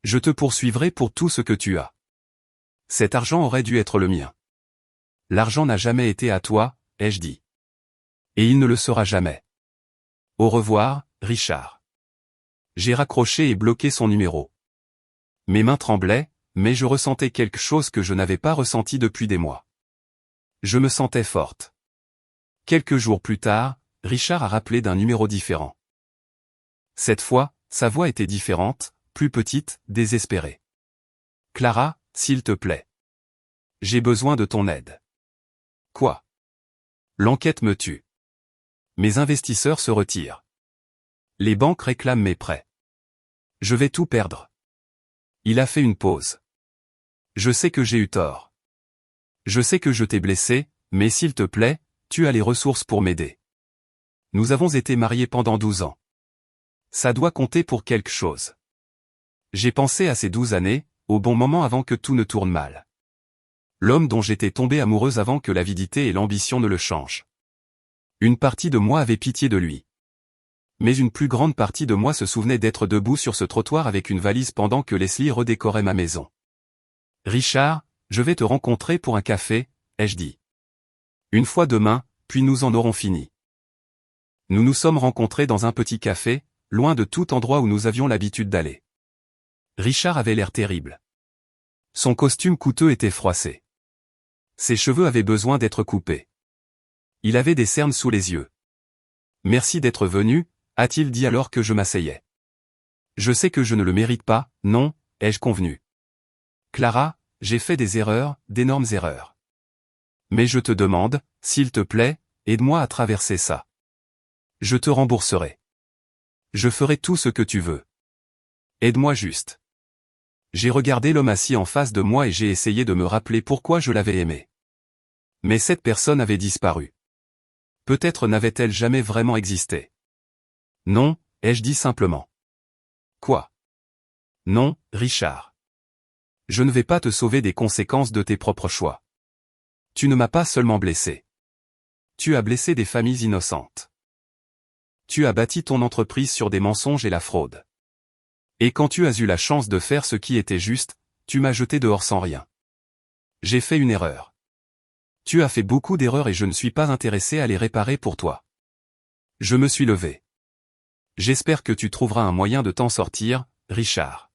[SPEAKER 1] Je te poursuivrai pour tout ce que tu as. Cet argent aurait dû être le mien. L'argent n'a jamais été à toi, ai-je dit. Et il ne le sera jamais. Au revoir, Richard. J'ai raccroché et bloqué son numéro. Mes mains tremblaient, mais je ressentais quelque chose que je n'avais pas ressenti depuis des mois. Je me sentais forte. Quelques jours plus tard, Richard a rappelé d'un numéro différent. Cette fois, sa voix était différente, plus petite, désespérée. Clara, s'il te plaît. J'ai besoin de ton aide. Quoi? L'enquête me tue. Mes investisseurs se retirent. Les banques réclament mes prêts. Je vais tout perdre. Il a fait une pause. Je sais que j'ai eu tort. Je sais que je t'ai blessé, mais s'il te plaît, tu as les ressources pour m'aider. Nous avons été mariés pendant 12 ans. Ça doit compter pour quelque chose. J'ai pensé à ces 12 années, au bon moment avant que tout ne tourne mal. L'homme dont j'étais tombée amoureuse avant que l'avidité et l'ambition ne le changent. Une partie de moi avait pitié de lui. Mais une plus grande partie de moi se souvenait d'être debout sur ce trottoir avec une valise pendant que Leslie redécorait ma maison. Richard, je vais te rencontrer pour un café, ai-je dit. Une fois demain, puis nous en aurons fini. Nous nous sommes rencontrés dans un petit café, loin de tout endroit où nous avions l'habitude d'aller. Richard avait l'air terrible. Son costume coûteux était froissé. Ses cheveux avaient besoin d'être coupés. Il avait des cernes sous les yeux. Merci d'être venu, a-t-il dit alors que je m'asseyais. Je sais que je ne le mérite pas, non, ai-je convenu. Clara, j'ai fait des erreurs, d'énormes erreurs. Mais je te demande, s'il te plaît, aide-moi à traverser ça. Je te rembourserai. Je ferai tout ce que tu veux. Aide-moi juste. J'ai regardé l'homme assis en face de moi et j'ai essayé de me rappeler pourquoi je l'avais aimé. Mais cette personne avait disparu. Peut-être n'avait-elle jamais vraiment existé. Non, ai-je dit simplement. Quoi? Non, Richard. Je ne vais pas te sauver des conséquences de tes propres choix. Tu ne m'as pas seulement blessé. Tu as blessé des familles innocentes. Tu as bâti ton entreprise sur des mensonges et la fraude. Et quand tu as eu la chance de faire ce qui était juste, tu m'as jeté dehors sans rien. J'ai fait une erreur. Tu as fait beaucoup d'erreurs et je ne suis pas intéressé à les réparer pour toi. Je me suis levé. J'espère que tu trouveras un moyen de t'en sortir, Richard.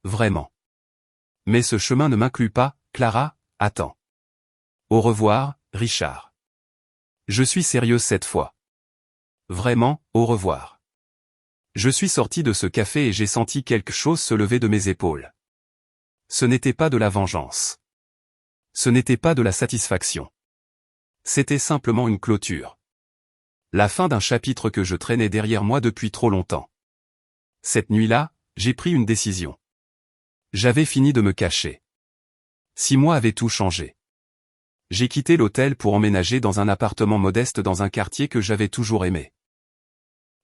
[SPEAKER 1] Vraiment. Mais ce chemin ne m'inclut pas, Clara, attends. Au revoir, Richard. Je suis sérieuse cette fois. Vraiment, au revoir. Je suis sorti de ce café et j'ai senti quelque chose se lever de mes épaules. Ce n'était pas de la vengeance. Ce n'était pas de la satisfaction. C'était simplement une clôture. La fin d'un chapitre que je traînais derrière moi depuis trop longtemps. Cette nuit-là, j'ai pris une décision. J'avais fini de me cacher. 6 mois avaient tout changé. J'ai quitté l'hôtel pour emménager dans un appartement modeste dans un quartier que j'avais toujours aimé.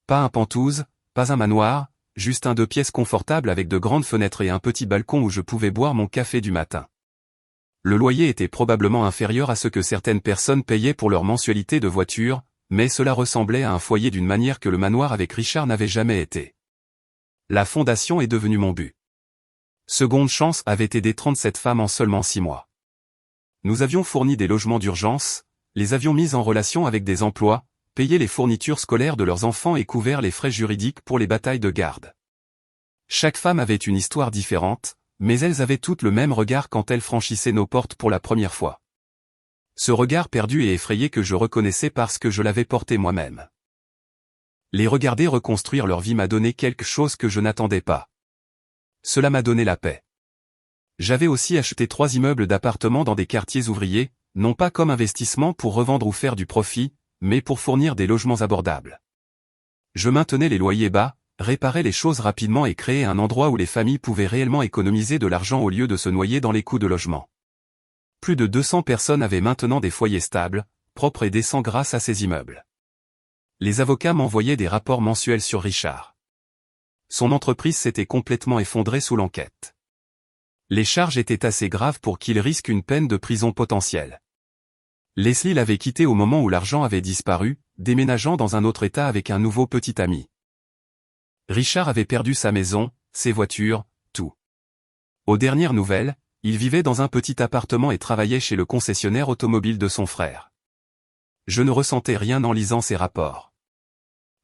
[SPEAKER 1] Pas un penthouse, pas un manoir, juste un 2 pièces confortable avec de grandes fenêtres et un petit balcon où je pouvais boire mon café du matin. Le loyer était probablement inférieur à ce que certaines personnes payaient pour leur mensualité de voiture, mais cela ressemblait à un foyer d'une manière que le manoir avec Richard n'avait jamais été. La fondation est devenue mon but. Seconde Chance avait aidé 37 femmes en seulement 6 mois. Nous avions fourni des logements d'urgence, les avions mis en relation avec des emplois, payé les fournitures scolaires de leurs enfants et couvert les frais juridiques pour les batailles de garde. Chaque femme avait une histoire différente, mais elles avaient toutes le même regard quand elles franchissaient nos portes pour la première fois. Ce regard perdu et effrayé que je reconnaissais parce que je l'avais porté moi-même. Les regarder reconstruire leur vie m'a donné quelque chose que je n'attendais pas. Cela m'a donné la paix. J'avais aussi acheté 3 immeubles d'appartements dans des quartiers ouvriers, non pas comme investissement pour revendre ou faire du profit, mais pour fournir des logements abordables. Je maintenais les loyers bas, réparais les choses rapidement et créais un endroit où les familles pouvaient réellement économiser de l'argent au lieu de se noyer dans les coûts de logement. Plus de 200 personnes avaient maintenant des foyers stables, propres et décents grâce à ces immeubles. Les avocats m'envoyaient des rapports mensuels sur Richard. Son entreprise s'était complètement effondrée sous l'enquête. Les charges étaient assez graves pour qu'il risque une peine de prison potentielle. Leslie l'avait quitté au moment où l'argent avait disparu, déménageant dans un autre état avec un nouveau petit ami. Richard avait perdu sa maison, ses voitures, tout. Aux dernières nouvelles, il vivait dans un petit appartement et travaillait chez le concessionnaire automobile de son frère. Je ne ressentais rien en lisant ces rapports.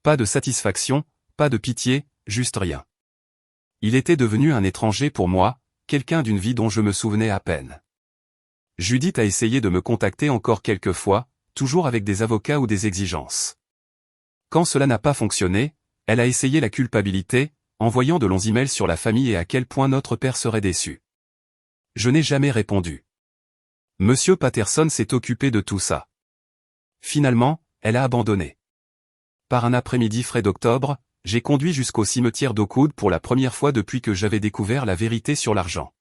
[SPEAKER 1] Pas de satisfaction, pas de pitié, juste rien. Il était devenu un étranger pour moi, quelqu'un d'une vie dont je me souvenais à peine. Judith a essayé de me contacter encore quelques fois, toujours avec des avocats ou des exigences. Quand cela n'a pas fonctionné, elle a essayé la culpabilité, envoyant de longs emails sur la famille et à quel point notre père serait déçu. Je n'ai jamais répondu. Monsieur Patterson s'est occupé de tout ça. Finalement, elle a abandonné. Par un après-midi frais d'octobre, j'ai conduit jusqu'au cimetière d'Oakwood pour la première fois depuis que j'avais découvert la vérité sur l'argent.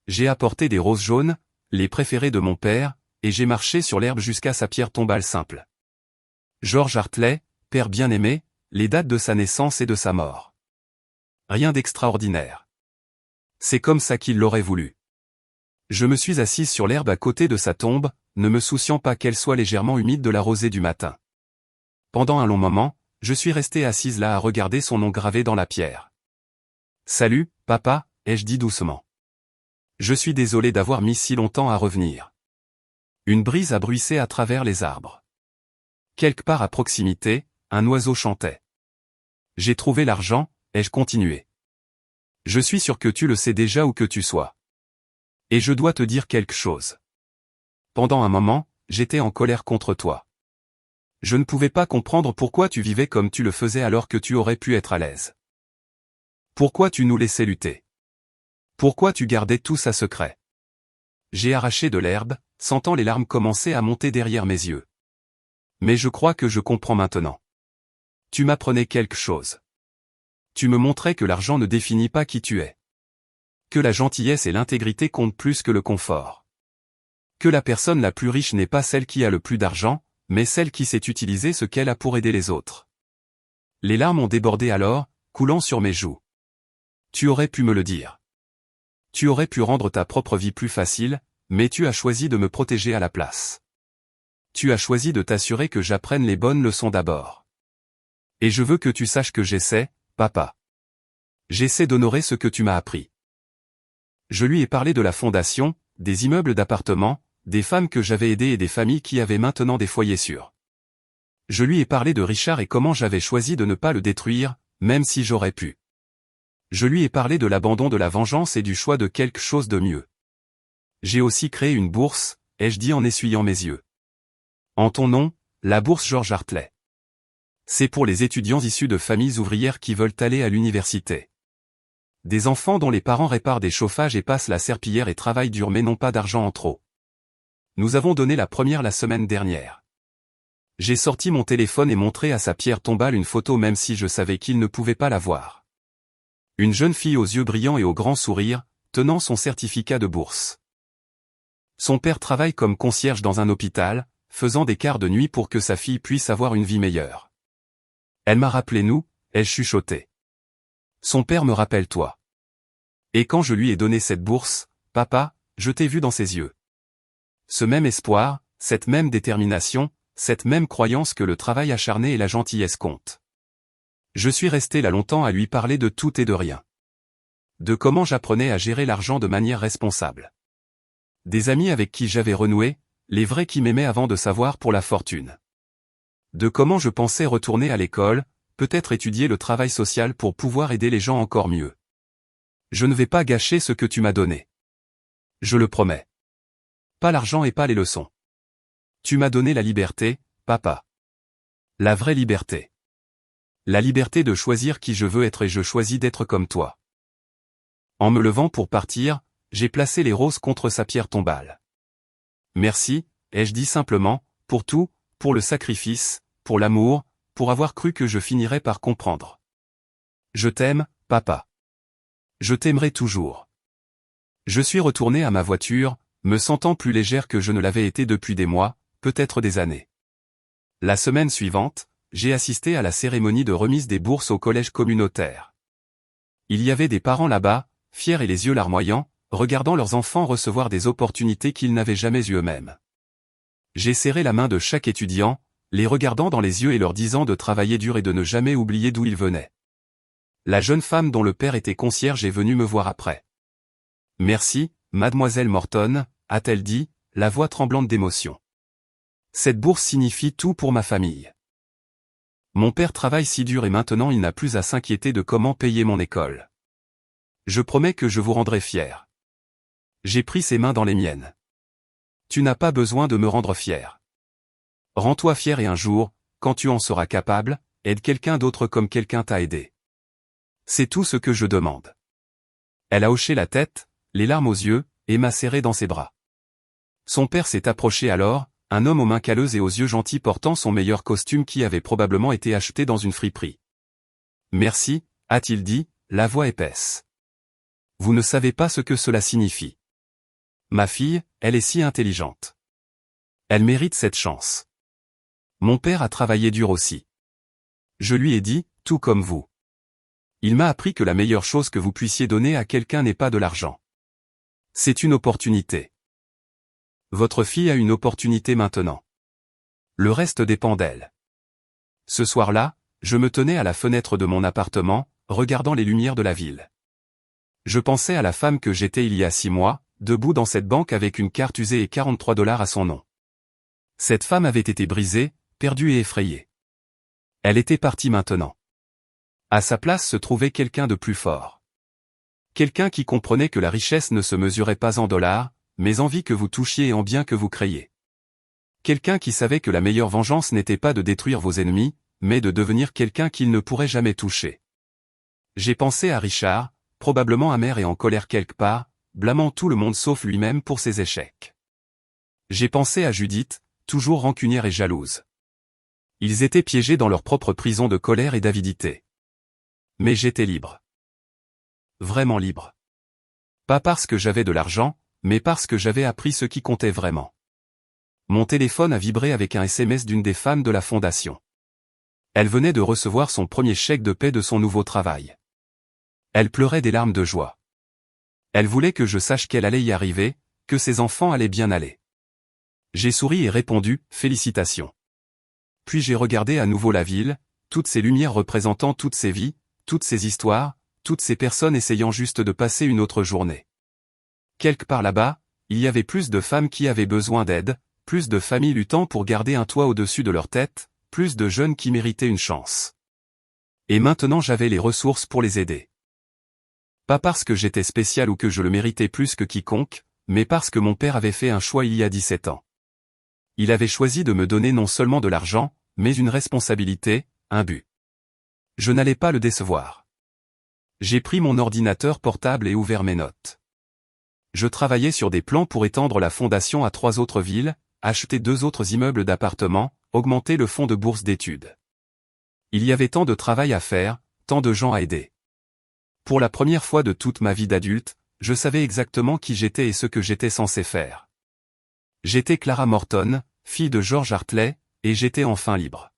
[SPEAKER 1] J'ai apporté des roses jaunes, les préférées de mon père, et j'ai marché sur l'herbe jusqu'à sa pierre tombale simple. George Hartley, père bien-aimé, les dates de sa naissance et de sa mort. Rien d'extraordinaire. C'est comme ça qu'il l'aurait voulu. Je me suis assise sur l'herbe à côté de sa tombe, ne me souciant pas qu'elle soit légèrement humide de la rosée du matin. Pendant un long moment, je suis restée assise là à regarder son nom gravé dans la pierre. « Salut, papa », ai-je dit doucement. Je suis désolé d'avoir mis si longtemps à revenir. Une brise a bruissé à travers les arbres. Quelque part à proximité, un oiseau chantait. J'ai trouvé l'argent, ai-je continué. Je suis sûr que tu le sais déjà où que tu sois. Et je dois te dire quelque chose. Pendant un moment, j'étais en colère contre toi. Je ne pouvais pas comprendre pourquoi tu vivais comme tu le faisais alors que tu aurais pu être à l'aise. Pourquoi tu nous laissais lutter? Pourquoi tu gardais tout ça secret? J'ai arraché de l'herbe, sentant les larmes commencer à monter derrière mes yeux. Mais je crois que je comprends maintenant. Tu m'apprenais quelque chose. Tu me montrais que l'argent ne définit pas qui tu es. Que la gentillesse et l'intégrité comptent plus que le confort. Que la personne la plus riche n'est pas celle qui a le plus d'argent, mais celle qui sait utiliser ce qu'elle a pour aider les autres. Les larmes ont débordé alors, coulant sur mes joues. Tu aurais pu me le dire. Tu aurais pu rendre ta propre vie plus facile, mais tu as choisi de me protéger à la place. Tu as choisi de t'assurer que j'apprenne les bonnes leçons d'abord. Et je veux que tu saches que j'essaie, papa. J'essaie d'honorer ce que tu m'as appris. Je lui ai parlé de la fondation, des immeubles d'appartements, des femmes que j'avais aidées et des familles qui avaient maintenant des foyers sûrs. Je lui ai parlé de Richard et comment j'avais choisi de ne pas le détruire, même si j'aurais pu. Je lui ai parlé de l'abandon de la vengeance et du choix de quelque chose de mieux. J'ai aussi créé une bourse, ai-je dit en essuyant mes yeux. En ton nom, la bourse George Hartley. C'est pour les étudiants issus de familles ouvrières qui veulent aller à l'université. Des enfants dont les parents réparent des chauffages et passent la serpillière et travaillent dur mais n'ont pas d'argent en trop. Nous avons donné la première la semaine dernière. J'ai sorti mon téléphone et montré à sa pierre tombale une photo même si je savais qu'il ne pouvait pas la voir. Une jeune fille aux yeux brillants et au grand sourire, tenant son certificat de bourse. Son père travaille comme concierge dans un hôpital, faisant des quarts de nuit pour que sa fille puisse avoir une vie meilleure. Elle m'a rappelé nous, ai-je chuchoté. Son père me rappelle toi. Et quand je lui ai donné cette bourse, papa, je t'ai vu dans ses yeux. Ce même espoir, cette même détermination, cette même croyance que le travail acharné et la gentillesse comptent. Je suis resté là longtemps à lui parler de tout et de rien. De comment j'apprenais à gérer l'argent de manière responsable. Des amis avec qui j'avais renoué, les vrais qui m'aimaient avant de savoir pour la fortune. De comment je pensais retourner à l'école, peut-être étudier le travail social pour pouvoir aider les gens encore mieux. Je ne vais pas gâcher ce que tu m'as donné. Je le promets. Pas l'argent et pas les leçons. Tu m'as donné la liberté, papa. La vraie liberté. La liberté de choisir qui je veux être et je choisis d'être comme toi. En me levant pour partir, j'ai placé les roses contre sa pierre tombale. Merci, ai-je dit simplement, pour tout, pour le sacrifice, pour l'amour, pour avoir cru que je finirais par comprendre. Je t'aime, papa. Je t'aimerai toujours. Je suis retourné à ma voiture, me sentant plus légère que je ne l'avais été depuis des mois, peut-être des années. La semaine suivante, j'ai assisté à la cérémonie de remise des bourses au collège communautaire. Il y avait des parents là-bas, fiers et les yeux larmoyants, regardant leurs enfants recevoir des opportunités qu'ils n'avaient jamais eues eux-mêmes. J'ai serré la main de chaque étudiant, les regardant dans les yeux et leur disant de travailler dur et de ne jamais oublier d'où ils venaient. La jeune femme dont le père était concierge est venue me voir après. « Merci, mademoiselle Morton », a-t-elle dit, la voix tremblante d'émotion. « Cette bourse signifie tout pour ma famille. Mon père travaille si dur et maintenant il n'a plus à s'inquiéter de comment payer mon école. Je promets que je vous rendrai fier. » J'ai pris ses mains dans les miennes. « Tu n'as pas besoin de me rendre fier. Rends-toi fier et un jour, quand tu en seras capable, aide quelqu'un d'autre comme quelqu'un t'a aidé. C'est tout ce que je demande. » Elle a hoché la tête, les larmes aux yeux, et m'a serré dans ses bras. Son père s'est approché alors, un homme aux mains calleuses et aux yeux gentils portant son meilleur costume qui avait probablement été acheté dans une friperie. « Merci, a-t-il dit, la voix épaisse. Vous ne savez pas ce que cela signifie. Ma fille, elle est si intelligente. Elle mérite cette chance. Mon père a travaillé dur aussi. Je lui ai dit, tout comme vous. Il m'a appris que la meilleure chose que vous puissiez donner à quelqu'un n'est pas de l'argent. C'est une opportunité. Votre fille a une opportunité maintenant. Le reste dépend d'elle. » Ce soir-là, je me tenais à la fenêtre de mon appartement, regardant les lumières de la ville. Je pensais à la femme que j'étais il y a 6 mois, debout dans cette banque avec une carte usée et $43 à son nom. Cette femme avait été brisée, perdue et effrayée. Elle était partie maintenant. À sa place se trouvait quelqu'un de plus fort. Quelqu'un qui comprenait que la richesse ne se mesurait pas en dollars, mais en vie que vous touchiez et en bien que vous créiez. Quelqu'un qui savait que la meilleure vengeance n'était pas de détruire vos ennemis, mais de devenir quelqu'un qu'ils ne pourraient jamais toucher. J'ai pensé à Richard, probablement amer et en colère quelque part, blâmant tout le monde sauf lui-même pour ses échecs. J'ai pensé à Judith, toujours rancunière et jalouse. Ils étaient piégés dans leur propre prison de colère et d'avidité. Mais j'étais libre. Vraiment libre. Pas parce que j'avais de l'argent, mais parce que j'avais appris ce qui comptait vraiment. Mon téléphone a vibré avec un SMS d'une des femmes de la fondation. Elle venait de recevoir son premier chèque de paie de son nouveau travail. Elle pleurait des larmes de joie. Elle voulait que je sache qu'elle allait y arriver, que ses enfants allaient bien aller. J'ai souri et répondu, « Félicitations ». Puis j'ai regardé à nouveau la ville, toutes ces lumières représentant toutes ces vies, toutes ces histoires, toutes ces personnes essayant juste de passer une autre journée. Quelque part là-bas, il y avait plus de femmes qui avaient besoin d'aide, plus de familles luttant pour garder un toit au-dessus de leur tête, plus de jeunes qui méritaient une chance. Et maintenant j'avais les ressources pour les aider. Pas parce que j'étais spécial ou que je le méritais plus que quiconque, mais parce que mon père avait fait un choix il y a 17 ans. Il avait choisi de me donner non seulement de l'argent, mais une responsabilité, un but. Je n'allais pas le décevoir. J'ai pris mon ordinateur portable et ouvert mes notes. Je travaillais sur des plans pour étendre la fondation à 3 autres villes, acheter 2 autres immeubles d'appartements, augmenter le fonds de bourse d'études. Il y avait tant de travail à faire, tant de gens à aider. Pour la première fois de toute ma vie d'adulte, je savais exactement qui j'étais et ce que j'étais censé faire. J'étais Clara Morton, fille de George Hartley, et j'étais enfin libre.